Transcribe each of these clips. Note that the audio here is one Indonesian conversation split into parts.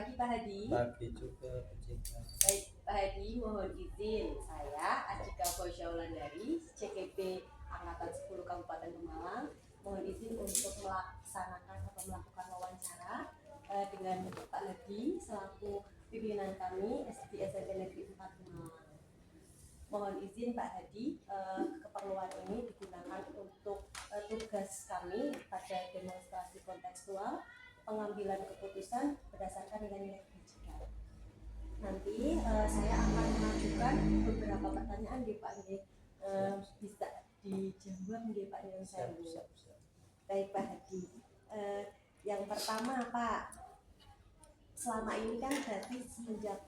pagi Pak Hadi. Pagi juga Jika. Baik Pak Hadi, mohon izin saya Ajika Bosyaulandari, CKP Angkatan 10 Kabupaten Pemalang, mohon izin untuk melaksanakan atau melakukan wawancara dengan Pak Hadi selaku pimpinan kami di SMP Negeri 4 Pemalang. Mohon izin Pak Hadi, keperluan ini digunakan untuk tugas kami pada demonstrasi kontekstual pengambilan keputusan berdasarkan nilai-nilai kebajikan. Nanti saya akan mengajukan beberapa pertanyaan di Pak Nge, bisa dijawab nggih Pak Nge saya. Baik Pak Hadi. Yang pertama Pak, selama ini kan berarti semenjak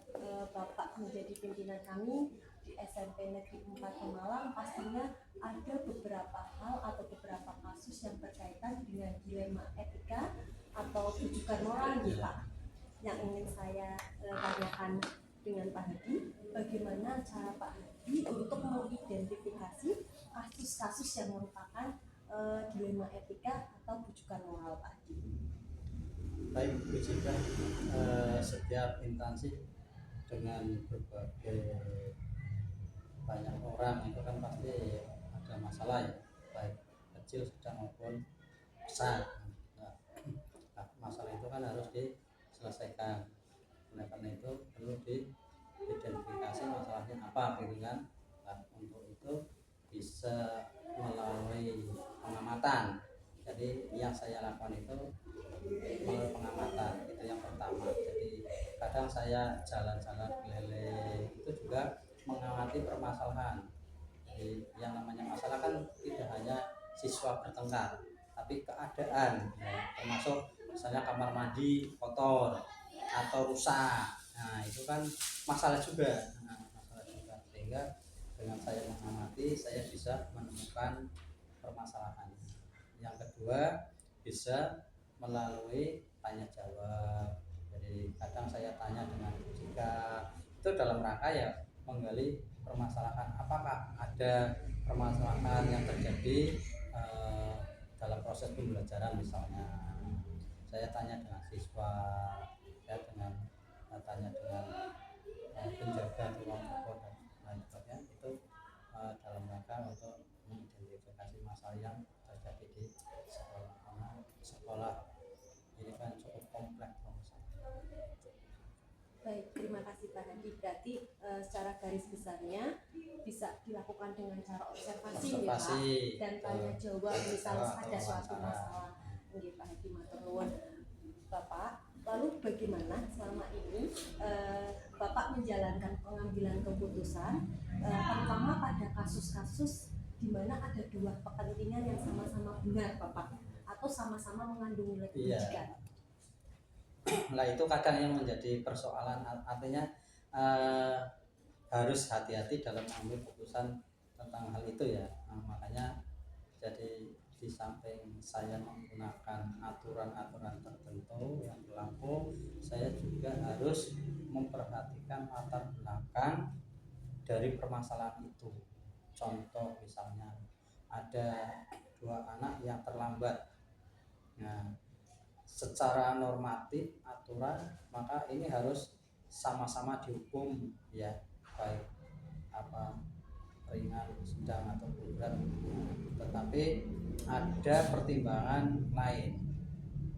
Bapak menjadi pimpinan kami di SMP Negeri 4 Pemalang, pastinya ada beberapa hal atau beberapa kasus yang berkaitan dengan dilema etika atau rujukan moral nih Pak. Yang ingin saya tanyakan dengan Pak Hadi, bagaimana cara Pak Hadi untuk mengidentifikasi kasus-kasus yang merupakan dilema etika atau rujukan moral Pak Hadi? Baik, Jika setiap instansi dengan berbagai banyak orang itu kan pasti ada masalah ya, baik kecil, sedang maupun besar. Nah, masalah itu kan harus diselesaikan. Oleh karena itu perlu diidentifikasi masalahnya apa gitu kan. Nah, untuk itu bisa melalui pengamatan. Jadi yang saya lakukan itu melalui pengamatan, itu yang pertama. Jadi kadang saya jalan-jalan keliling itu juga mengamati permasalahan. Jadi yang namanya masalah kan tidak hanya siswa bertengkar, tapi keadaan ya, termasuk misalnya kamar mandi kotor atau rusak. Nah, itu kan masalah juga. Sehingga dengan saya mengamati, saya bisa menemukan permasalahan. Yang kedua, bisa melalui tanya jawab. Jadi kadang saya tanya dengan Jika itu dalam rangka ya menggali permasalahan, apakah ada permasalahan yang terjadi dalam proses pembelajaran. Misalnya saya tanya dengan siswa, saya tanya dengan penjaga ruang guru dan lain sebagainya, itu dalam rangka untuk mengidentifikasi masalah yang terjadi di sekolah. Karena sekolah ini kan cukup kompleks. Baik, terima kasih Pak Hadi. Berarti secara garis besarnya bisa dilakukan dengan cara observasi ya Pak, dan tanya jawab misalnya ada suatu masalah. Nggih Pak Hadi, matur nuwun Bapak. Lalu bagaimana selama ini Bapak menjalankan pengambilan keputusan, terutama pada kasus-kasus di mana ada dua kepentingan yang sama-sama benar Bapak, atau sama-sama mengandung nilai kebajikan? Nah, itu kadang yang menjadi persoalan, artinya harus hati-hati dalam mengambil keputusan tentang hal itu ya. Nah, makanya jadi di samping saya menggunakan aturan-aturan tertentu yang berlaku, saya juga harus memperhatikan latar belakang dari permasalahan itu. Contoh misalnya ada dua anak yang terlambat. Nah, secara normatif aturan maka ini harus sama-sama dihukum ya, baik apa ringan, sedang atau berat. Tetapi ada pertimbangan lain,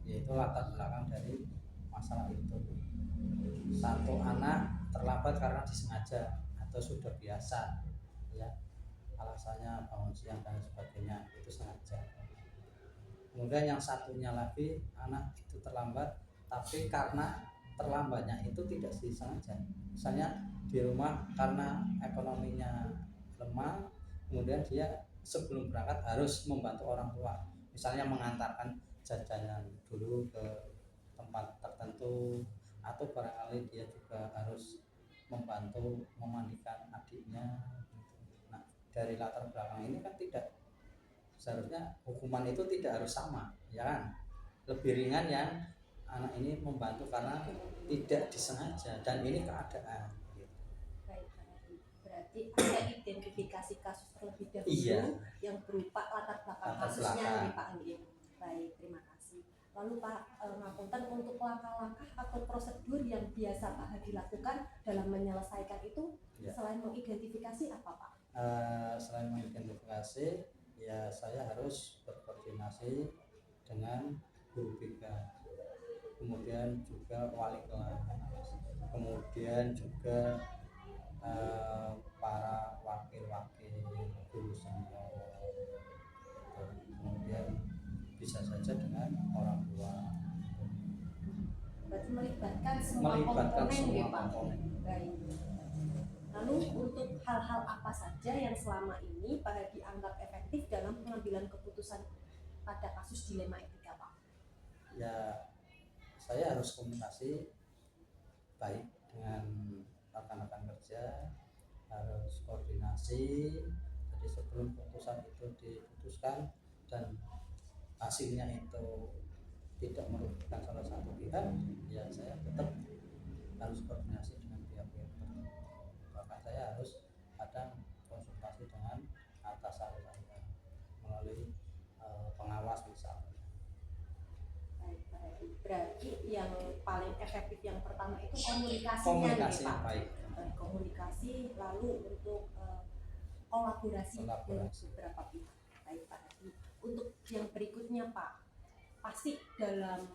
yaitu latar belakang dari masalah itu. Satu anak terlambat karena disengaja atau sudah biasa ya, alasannya bangun siang dan sebagainya, itu sengaja. Kemudian yang satunya lagi anak itu terlambat tapi karena terlambatnya itu tidak disengaja. Misalnya di rumah karena ekonominya lemah, kemudian dia sebelum berangkat harus membantu orang tua, misalnya mengantarkan jajanan dulu ke tempat tertentu, atau barangkali dia juga harus membantu memandikan adiknya. Nah, dari latar belakang ini kan tidak, seharusnya hukuman itu tidak harus sama ya kan, lebih ringan yang anak ini membantu karena tidak disengaja dan ini keadaan. Berarti ada identifikasi kasus terlebih dahulu yang berupa latar belakang kasusnya nih Pak Anggit. Baik, terima kasih. Lalu Pak Ngapunten, untuk langkah-langkah atau prosedur yang biasa Pak Hadi lakukan dalam menyelesaikan itu, Ya. selain mengidentifikasi apa Pak? Selain mengidentifikasi, ya saya harus berkoordinasi dengan guru BK, kemudian juga wali kelas, kemudian juga para wakil-wakil guru senior, kemudian bisa saja dengan orang tua. Berarti melibatkan semua Melibatkan komponen semua ya Pak. komponen. Baik. Lalu untuk hal-hal apa saja yang selama ini Pak Hadi anggap efektif dalam pengambilan keputusan pada kasus dilema etika Pak? Ya, saya harus komunikasi baik dengan rekan-rekan kerja, harus koordinasi. Jadi sebelum keputusan itu diputuskan dan hasilnya itu tidak merugikan salah satu pihak, ya saya tetap harus koordinasi dengan pihak-pihak terkait. Bahkan saya harus kadang konsultasi dengan atasan saya melalui pengawas misalnya. Baik, Pak Hadi. Berarti yang paling efektif yang pertama itu komunikasinya Komunikasi nih Pak. baik. Komunikasi, lalu untuk kolaborasi dengan beberapa pihak. Baik Pak Hadi. Untuk yang berikutnya Pak, pasti dalam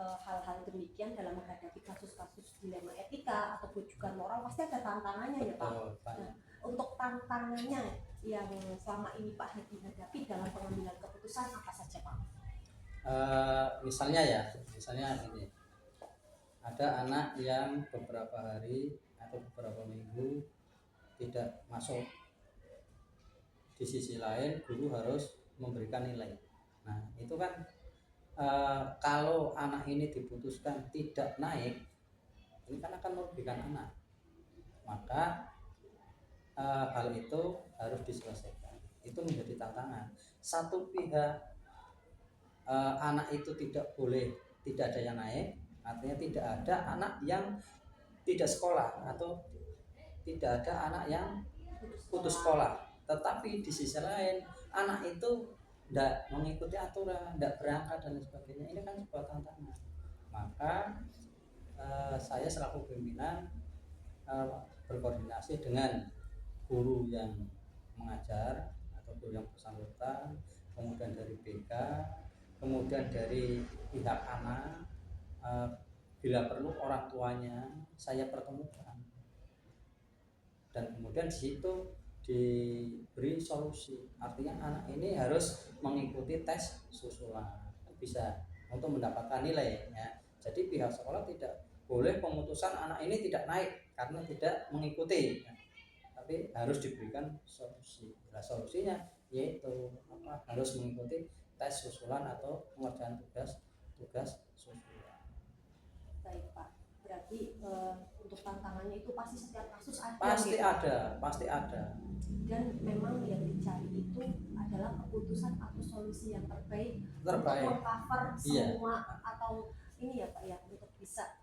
hal-hal demikian, dalam menghadapi kasus-kasus dilema etika atau bujukan moral, pasti ada tantangannya ya Pak. Nah, untuk tantangannya yang selama ini Pak Hadi hadapi dalam pengambilan keputusan apa saja Pak? Misalnya ini ada anak yang beberapa hari atau beberapa minggu tidak masuk. Di sisi lain guru harus memberikan nilai. Nah itu kan kalau anak ini diputuskan tidak naik, ini kan akan merugikan anak. Maka hal itu harus diselesaikan. Itu menjadi tantangan. Satu pihak anak itu tidak ada yang naik, artinya tidak ada anak yang tidak sekolah atau tidak ada anak yang putus sekolah. Tetapi di sisi lain anak itu tidak mengikuti aturan, tidak berangkat dan sebagainya. Ini kan sebuah tantangan. Maka saya selaku pimpinan berkoordinasi dengan guru yang mengajar atau guru yang bersangkutan, kemudian dari BK, kemudian dari pihak anak, bila perlu orang tuanya saya pertemukan, dan kemudian di situ diberi solusi. Artinya anak ini harus mengikuti tes susulan, bisa untuk mendapatkan nilai ya. Jadi pihak sekolah tidak boleh pemutusan anak ini tidak naik karena tidak mengikuti ya. Tapi harus diberikan solusi. Nah, solusinya yaitu harus mengikuti tes susulan atau pengerjaan tugas susulan. Baik Pak, berarti untuk tantangannya itu pasti setiap kasus ada. Pasti ada. Dan memang yang dicari itu adalah keputusan atau solusi yang terbaik. Untuk mengcover semua atau ini ya Pak ya, untuk bisa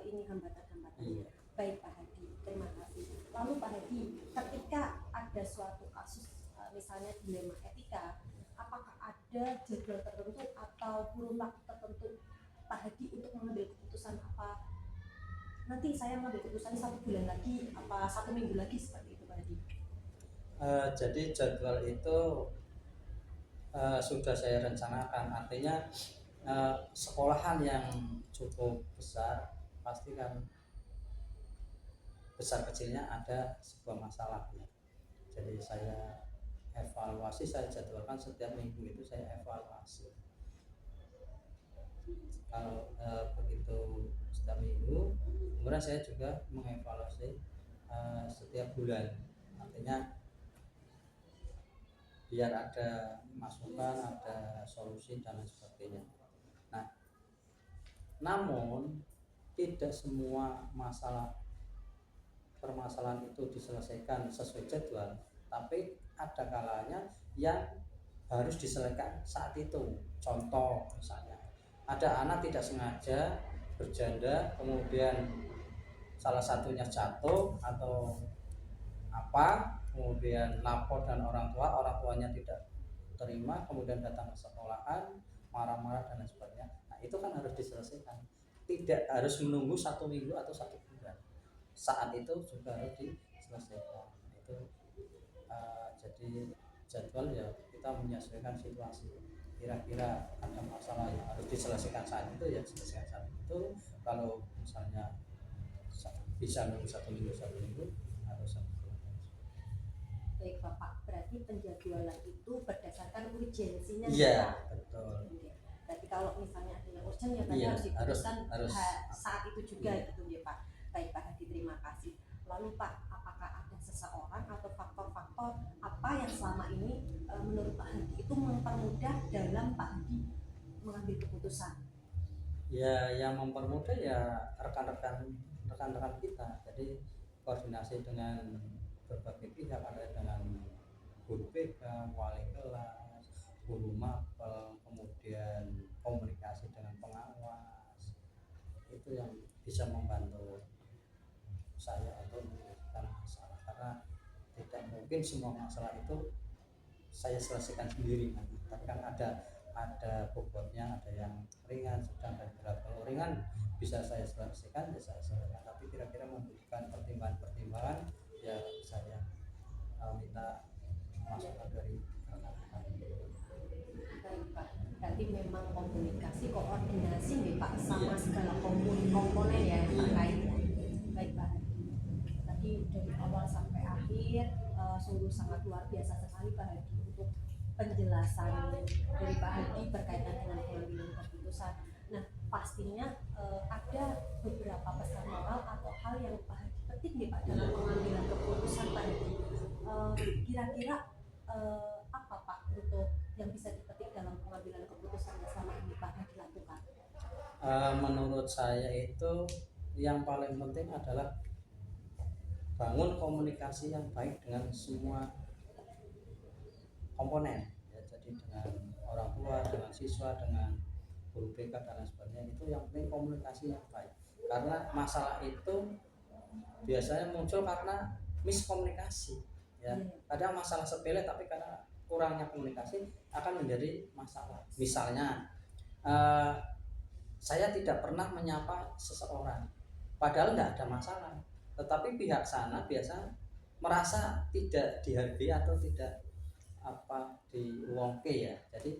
ini hambatan-hambatannya. Baik Pak Hadi, terima kasih. Lalu Pak Hadi, ketika ada suatu kasus misalnya dilema etika, apakah ada jadwal tertentu atau kurun waktu tertentu Pak Hadi untuk mengambil keputusan apa? Nanti saya mengambil keputusan 1 bulan lagi, apa 1 minggu lagi, seperti itu Pak Hadi? Jadi jadwal itu sudah saya rencanakan. Artinya sekolahan yang cukup besar pasti kan besar kecilnya ada sebuah masalah ya. Jadi saya evaluasi, saya jadwalkan setiap minggu itu saya evaluasi. Kalau begitu setiap minggu, kemudian saya juga mengevaluasi setiap bulan. Artinya biar ada masukan, ada solusi dan lain sebagainya. Nah, namun tidak semua permasalahan itu diselesaikan sesuai jadwal, tapi ada kalanya yang harus diselesaikan saat itu. Contoh misalnya ada anak tidak sengaja berjanda, kemudian salah satunya jatuh atau apa, kemudian lapor dan orang tuanya tidak terima, kemudian datang ke sekolahan marah-marah dan lain sebagainya. Nah Nah, itu kan harus diselesaikan, tidak harus menunggu 1 minggu atau 1 bulan, saat itu juga harus diselesaikan. Itu jadi jadwal ya kita menyesuaikan situasi, kira-kira ada masalah yang harus diselesaikan saat itu ya selesaikan saat itu. Kalau misalnya bisa nunggu 1 minggu harus 1 bulan. Baik Bapak, berarti penjadwalan itu berdasarkan urgensinya. Iya, betul. Oke. Berarti kalau misalnya ada yang urgent ya berarti Iya, harus diputuskan harus. saat itu juga Iya. gitu ya Pak. Baik Pak Hadi, terima kasih. Lalu Pak, apakah ada seseorang atau faktor-faktor apa yang selama ini menurut Pak Hadi itu mempermudah dalam Pak Hadi mengambil keputusan? Ya, yang mempermudah ya rekan-rekan kita. Jadi koordinasi dengan berbagai pihak, ada dengan guru BK, wali kelas, guru mapel, kemudian komunikasi dengan pengawas. Itu yang bisa membantu saya untuk menyelesaikan masalah, karena tidak mungkin semua masalah itu saya selesaikan sendiri nanti. Tapi kan ada bobotnya, ada yang ringan, sedang, dan berat. Kalau ringan bisa saya selesaikan ya saya selesaikan, tapi kira-kira membutuhkan pertimbangan ya saya minta masukan dari rekan-rekan. Baik Pak, berarti memang komunikasi, koordinasi nih Pak sama segala komponen ya yang terkait ya. Baik Pak, tadi dari awal sampai akhir sungguh sangat luar biasa sekali Pak Hadi untuk penjelasan dari Pak Hadi berkaitan dengan pengambilan keputusan. Nah, pastinya ada beberapa pesan moral atau hal yang Pak Hadi petik nih Pak dalam pengambilan keputusan Pak Hadi. Kira-kira apa Pak untuk yang bisa dipetik dalam pengambilan keputusan yang selama ini Pak Hadi lakukan? Menurut saya itu yang paling penting adalah bangun komunikasi yang baik dengan semua komponen ya, jadi dengan orang tua, dengan siswa, dengan guru BK dan lain sebagainya. Itu yang penting komunikasi yang baik, karena masalah itu biasanya muncul karena miskomunikasi ya. Kadang masalah sepele tapi karena kurangnya komunikasi akan menjadi masalah. Misalnya saya tidak pernah menyapa seseorang padahal tidak ada masalah, tetapi pihak sana biasa merasa tidak dihargai atau tidak diwongke ya, jadi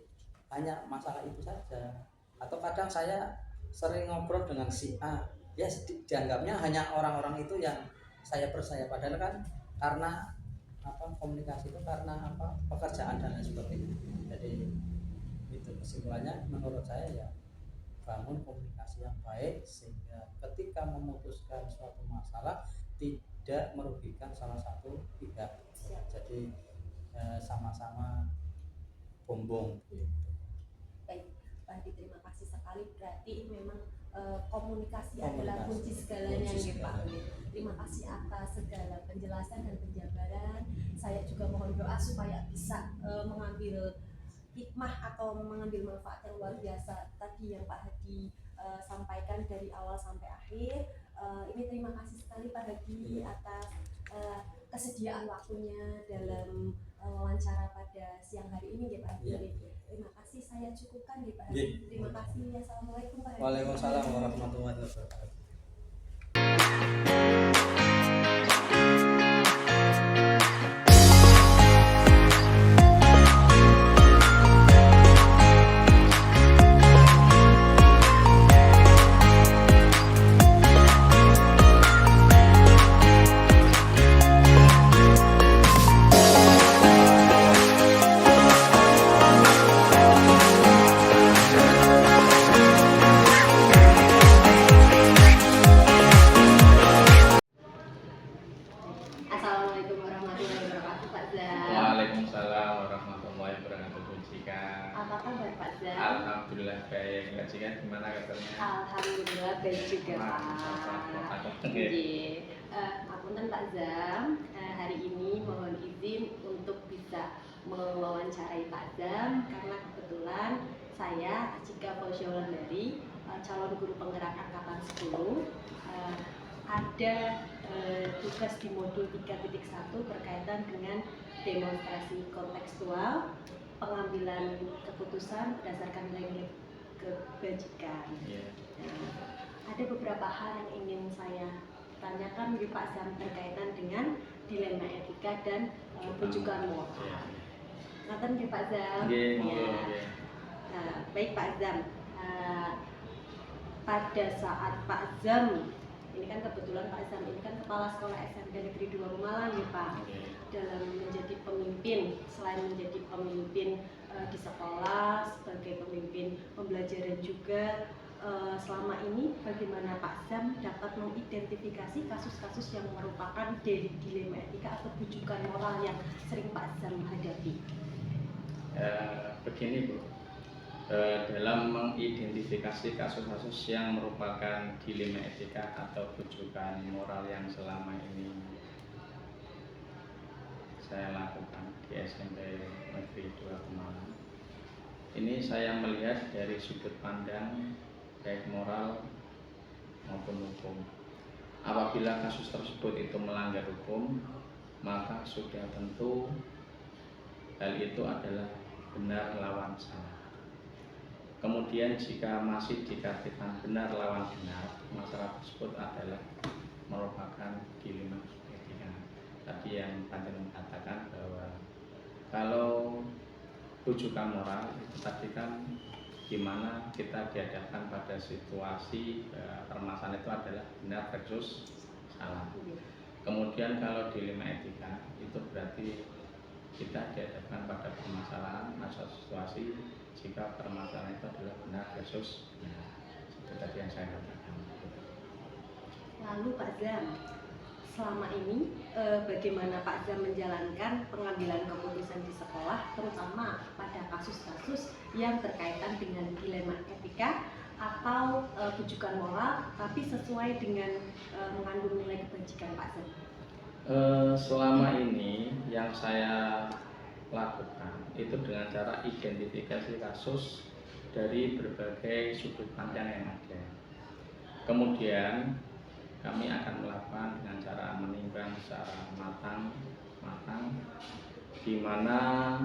hanya masalah itu saja. Atau kadang saya sering ngobrol dengan si A ya, dianggapnya hanya orang-orang itu yang saya percaya, padahal kan karena komunikasi itu karena pekerjaan dan lain sebagainya. Jadi itu kesimpulannya menurut saya ya, bangun komunikasi yang baik sehingga ketika memutuskan suatu masalah tidak merugikan salah satu pihak. Jadi sama-sama bombong gitu. Baik Pak Hadi, terima kasih sekali. Berarti memang komunikasi adalah kunci segalanya nih Pak. Terima kasih atas segala penjelasan dan penjabaran. Saya juga mohon doa supaya bisa mengambil hikmah atau mengambil manfaat yang luar biasa tadi yang Pak Hadi sampaikan dari awal sampai akhir. Ini terima kasih sekali Pak Hadi atas kesediaan waktunya dalam wawancara pada siang hari ini ya Pak Hadi. Terima kasih, saya cukupkan ya Pak Hadi. Terima kasih. Assalamualaikum Pak Hadi. Waalaikumsalam warahmatullahi wabarakatuh. Assalamualaikum warahmatullahi wabarakatuh Pak Zam. Waalaikumsalam warahmatullahi wabarakatuh Bu Cika. Apa kabar Pak Zam? Alhamdulillah baik. Mbak Cika gimana kabarnya? Alhamdulillah baik juga Pak. Ngapunten Pak Zam, hari ini mohon izin untuk bisa mewawancarai Pak Zam karena kebetulan saya Cika Fauzia-Wulandari, calon guru penggerak angkatan 10, ada tugas di modul 3.1 berkaitan dengan demonstrasi kontekstual pengambilan keputusan berdasarkan nilai-nilai kebajikan. Iya. Nah, ada beberapa hal yang ingin saya tanyakan di Pak Zam berkaitan dengan dilema etika dan bujukan moral. Iya. Ngaten nggih Pak Zam. Nggih, monggo, Ya. nggih. Baik Pak Zam. Pada saat Pak Zam, ini kan kebetulan Pak Zam ini kan kepala sekolah SMP Negeri 2 Pemalang ya Pak. Nggih. Dalam menjadi pemimpin, selain menjadi pemimpin di sekolah, sebagai pemimpin pembelajaran juga, selama ini bagaimana Pak Zam dapat mengidentifikasi kasus-kasus yang merupakan dilema etika atau bujukan moral yang sering Pak Zam hadapi? Begini Bu, dalam mengidentifikasi kasus-kasus yang merupakan dilema etika atau bujukan moral yang selama ini saya lakukan di SMP Negeri 2 Pemalang, ini saya melihat dari sudut pandang baik moral maupun hukum. Apabila kasus tersebut itu melanggar hukum, maka sudah tentu hal itu adalah benar lawan salah. Kemudian jika masih dikatakan benar lawan benar, masalah tersebut adalah merupakan dilema etika. Tadi yang Panjenengan katakan bahwa kalau bujukan moral itu tadi kan dimana kita dihadapkan pada situasi permasalahan itu adalah benar versus salah. Kemudian kalau dilema etika itu berarti kita dihadapkan pada permasalahan atau situasi jika permasalahan itu adalah benar versus benar. Itu tadi yang saya katakan. Lalu Pak Zam, selama ini bagaimana Pak Zam menjalankan pengambilan keputusan di sekolah, terutama pada kasus-kasus yang berkaitan dengan dilema etika atau bujukan moral, tapi sesuai dengan mengandung nilai kebajikan Pak Zam? Selama ini yang saya lakukan itu dengan cara identifikasi kasus dari berbagai sudut pandang yang ada. Kemudian kami akan melakukan dengan cara menimbang secara matang, di mana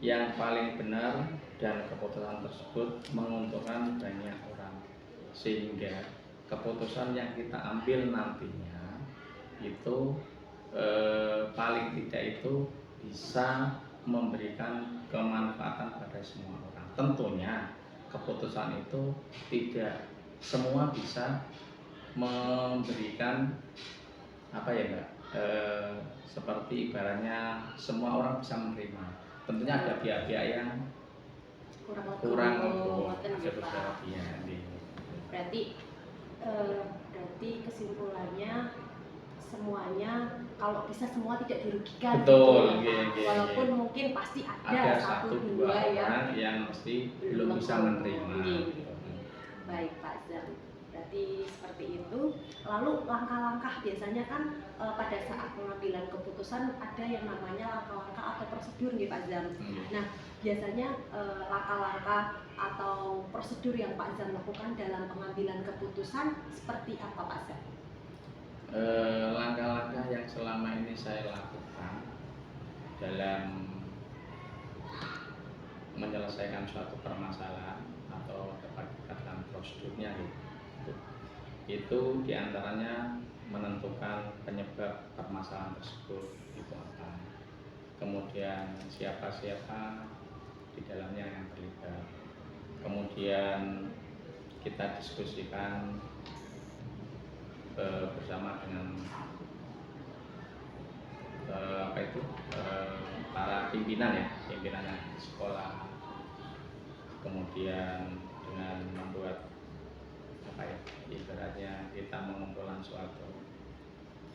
yang paling benar dan keputusan tersebut menguntungkan banyak orang, sehingga keputusan yang kita ambil nantinya itu paling tidak itu bisa memberikan kemanfaatan pada semua orang. Tentunya keputusan itu tidak semua bisa memberikan apa ya Mbak, seperti ibaratnya semua orang bisa menerima. Tentunya ada pihak-pihak yang kurang ada beberapa pihak. Berarti kesimpulannya semuanya kalau bisa semua tidak dirugikan. Betul, gitu, iya. Walaupun mungkin pasti ada satu dua yang mesti belum bisa menerima. Baik Pak Zam, berarti seperti itu. Lalu langkah-langkah biasanya kan pada saat pengambilan keputusan ada yang namanya langkah-langkah atau prosedur nih Pak Zam. Nah biasanya langkah-langkah atau prosedur yang Pak Zam lakukan dalam pengambilan keputusan seperti apa Pak Zam? Langkah-langkah yang selama ini saya lakukan dalam menyelesaikan suatu permasalahan atau dapat dikatakan prosedurnya itu diantaranya menentukan penyebab permasalahan tersebut itu apa, kemudian siapa-siapa di dalamnya yang terlibat, kemudian kita diskusikan bersama dengan para pimpinan sekolah, kemudian dengan membuat ibaratnya kita mengumpulkan suatu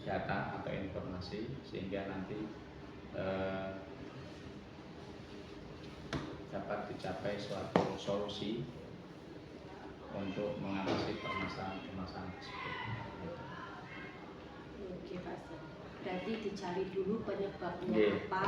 data atau informasi sehingga nanti dapat dicapai suatu solusi untuk mengatasi permasalahan tersebut. Oke Pak Zam, berarti dicari dulu penyebabnya apa,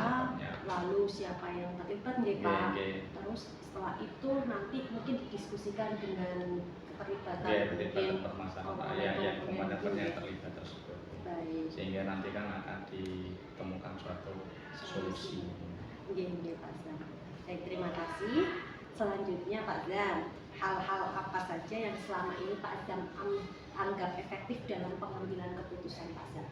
lalu siapa yang terlibat nggih Pak. Terus setelah itu nanti mungkin didiskusikan dengan keterlibatan permasalahan yang terlibat tersebut. Baik. Sehingga nanti kan akan ditemukan suatu solusi. Nggih Pak Zam. Baik, terima kasih. Selanjutnya Pak Zam, hal-hal apa saja yang selama ini Pak Zam anggap efektif dalam pengambilan keputusan Pak Zam?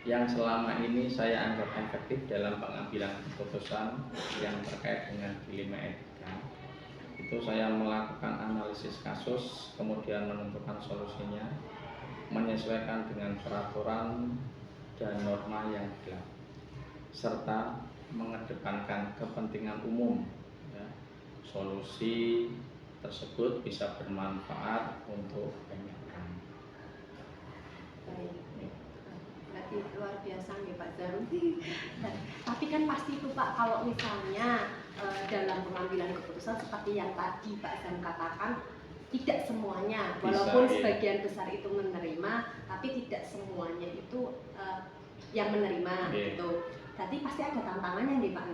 Yang selama ini saya anggap efektif dalam pengambilan keputusan yang terkait dengan dilema etika, itu saya melakukan analisis kasus, kemudian menentukan solusinya, menyesuaikan dengan peraturan dan norma yang berlaku, serta mengedepankan kepentingan umum. Ya. Solusi tersebut bisa bermanfaat untuk banyak orang. Baik. Berarti luar biasa nih Pak Zam. Tapi kan pasti itu Pak, kalau misalnya dalam pengambilan keputusan seperti yang tadi Pak Zam katakan, tidak semuanya, walaupun sebagian besar itu menerima, tapi tidak semuanya itu yang menerima gitu. Berarti pasti ada tantangannya nih Pak.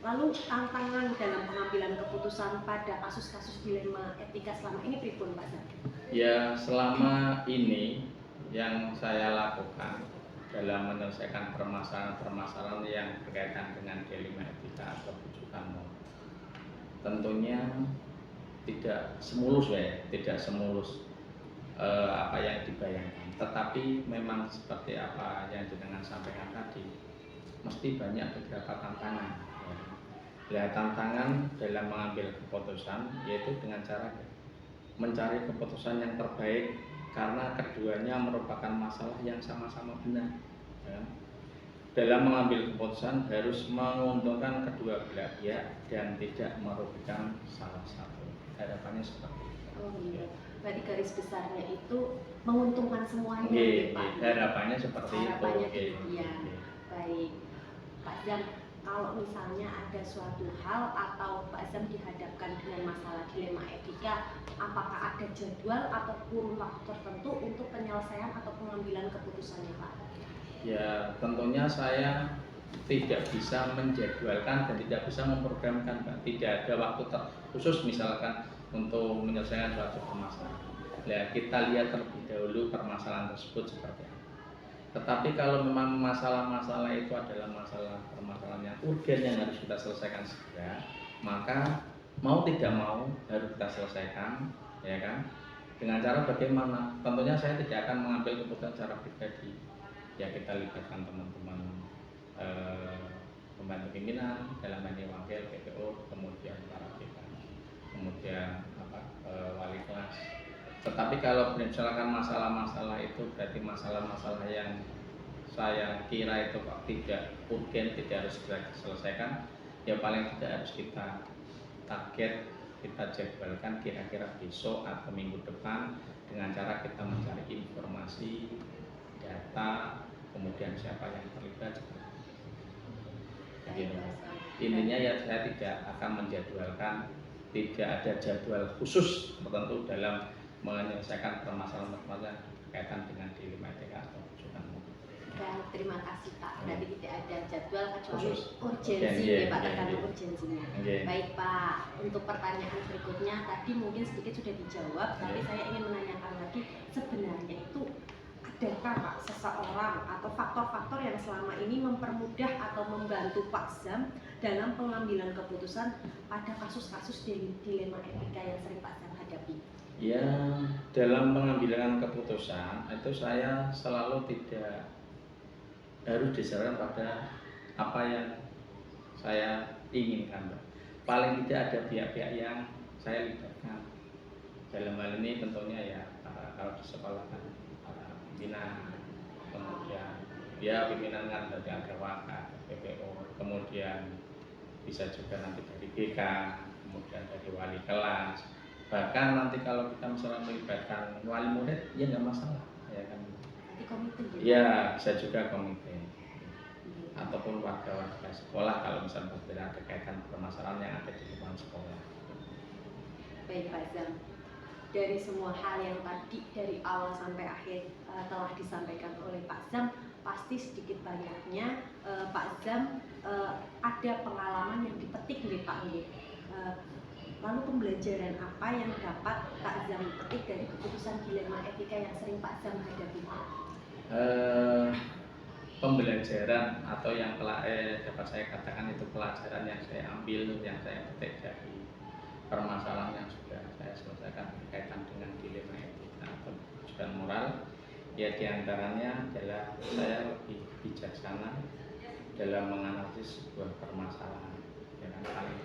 Lalu tantangan dalam pengambilan keputusan pada kasus-kasus dilema etika selama ini pripun Pak Zam? Ya, selama ini yang saya lakukan dalam menyelesaikan permasalahan-permasalahan yang berkaitan dengan dilema etika atau rujukan moral, tentunya tidak semulus apa yang dibayangkan, tetapi memang seperti apa yang jenengan sampaikan tadi, mesti banyak beberapa tantangan. Ya, tantangan dalam mengambil keputusan yaitu dengan cara mencari keputusan yang terbaik, karena keduanya merupakan masalah yang sama-sama benar. Ya. Dalam mengambil keputusan harus menguntungkan kedua belah pihak dan tidak merugikan salah satu. Harapannya seperti itu. Oh iya. Berarti garis besarnya itu menguntungkan semuanya, Pak. Harapannya seperti harapannya itu. Demikian. Baik, Pak Zam. Kalau misalnya ada suatu hal atau Pak Zam dihadapkan dengan masalah dilema etika, apakah ada jadwal atau kurun waktu tertentu untuk penyelesaian atau pengambilan keputusannya Pak? Ya, tentunya saya tidak bisa menjadwalkan dan tidak bisa memprogramkan, Pak. Tidak ada waktu khusus misalkan untuk menyelesaikan suatu permasalahan. Ya, kita lihat terlebih dahulu permasalahan tersebut seperti apa. Tetapi kalau memang masalah-masalah itu adalah permasalahan yang urgen yang harus kita selesaikan segera, maka mau tidak mau harus kita selesaikan, ya kan? Dengan cara bagaimana? Tentunya saya tidak akan mengambil keputusan secara pribadi. Ya, kita libatkan teman-teman pembantu pimpinan dalam hal ini wakil PPO, kemudian para dekan, kemudian wali kelas. Tetapi kalau misalkan masalah-masalah itu berarti masalah-masalah yang saya kira itu Pak tidak urgen, tidak harus segera diselesaikan, ya paling tidak harus kita target, kita jadwalkan kira-kira besok atau minggu depan dengan cara kita mencari informasi, data, kemudian siapa yang terlibat. Gitu. Intinya ya saya tidak akan menjadwalkan, tidak ada jadwal khusus tertentu dalam menyelesaikan permasalahan-permasalahan berkaitan dengan dilema etika atau rujukan moral. Baik, terima kasih Pak. Berarti tidak ada jadwal kecuali Khusus. urgensi ya Pak, tergantung urgensinya. Okay. Baik Pak, untuk pertanyaan berikutnya tadi mungkin sedikit sudah dijawab, tapi saya ingin menanyakan lagi, sebenarnya itu adakah Pak seseorang atau faktor-faktor yang selama ini mempermudah atau membantu Pak Zam dalam pengambilan keputusan pada kasus-kasus dilema etika yang sering Pak Zam hadapi? Ya, dalam pengambilan keputusan itu saya selalu tidak harus disarahkan pada apa yang saya inginkan, Pak. Paling tidak ada pihak-pihak yang saya libatkan. Dalam hal ini tentunya ya kalau di sekolah kan para pimpinan, kemudian ya pimpinan kan dari ada wakil, PPO, kemudian bisa juga nanti dari GK, kemudian dari wali kelas. Bahkan nanti kalau kita misalnya melibatkan wali murid, ya nggak masalah, ya kan? Nanti komite juga? Ya, bisa juga komite. Ataupun warga-warga sekolah kalau misalnya ada kaitan permasalahan yang ada di lingkungan sekolah. Baik Pak Zam, dari semua hal yang tadi dari awal sampai akhir telah disampaikan oleh Pak Zam, pasti sedikit banyaknya Pak Zam ada pengalaman yang dipetik nih Pak. Lalu pembelajaran apa yang dapat Pak Zam petik dari keputusan dilema etika yang sering Pak Zam hadapi? pembelajaran atau yang dapat saya katakan itu pelajaran yang saya ambil, yang saya petik dari permasalahan yang sudah saya selesaikan berkaitan dengan dilema etika atau kewajiban moral. Ya diantaranya adalah saya lebih bijaksana dalam menganalisis sebuah permasalahan. Ya kan, paling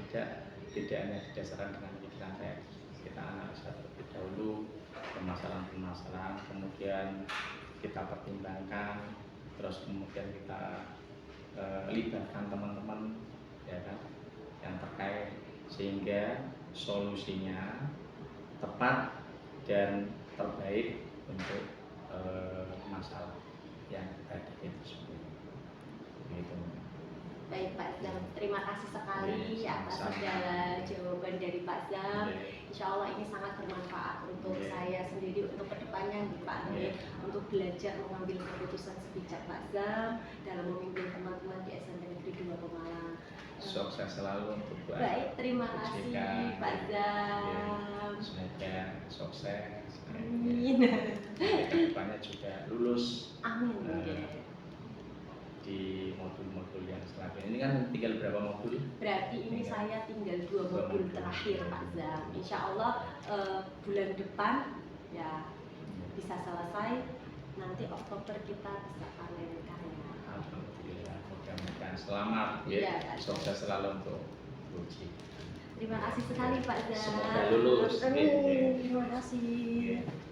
tidak hanya didasarkan dengan pikiran saya, kita analisa terlebih dahulu permasalahan-permasalahan, kemudian kita pertimbangkan, terus kemudian kita libatkan teman-teman, ya kan, yang terkait, sehingga solusinya tepat dan terbaik untuk masalah yang ada itu semua. Gitu. Baik Pak Zam, terima kasih sekali Iya, atas sama-sama. segala jawaban dari Pak Zam. Iya. Insya Allah ini sangat bermanfaat untuk Iya. saya sendiri, untuk kedepannya nih Pak, Iya. untuk belajar mengambil keputusan sebijak Pak Zam dalam memimpin teman-teman di SMP Negeri 2 Pemalang. Sukses selalu untuk Bu Baik, terima kasih Jessica. Pak Zam. Iya. Semoga sukses. Amin. Kedepannya juga lulus Amin. di modul-modul yang selanjutnya. Ini kan tinggal berapa modul? Berarti ini Iya. saya tinggal 2 modul terakhir Pak Zam. Insya Allah bulan depan ya bisa selesai. Nanti Oktober kita bisa panen karya. Alhamdulillah, mudah-mudahan selamat Iya, ya. Pak. Sukses selalu untuk uji. Terima kasih sekali Pak Zam. Semoga lulus. Amin. Terima kasih. Oke.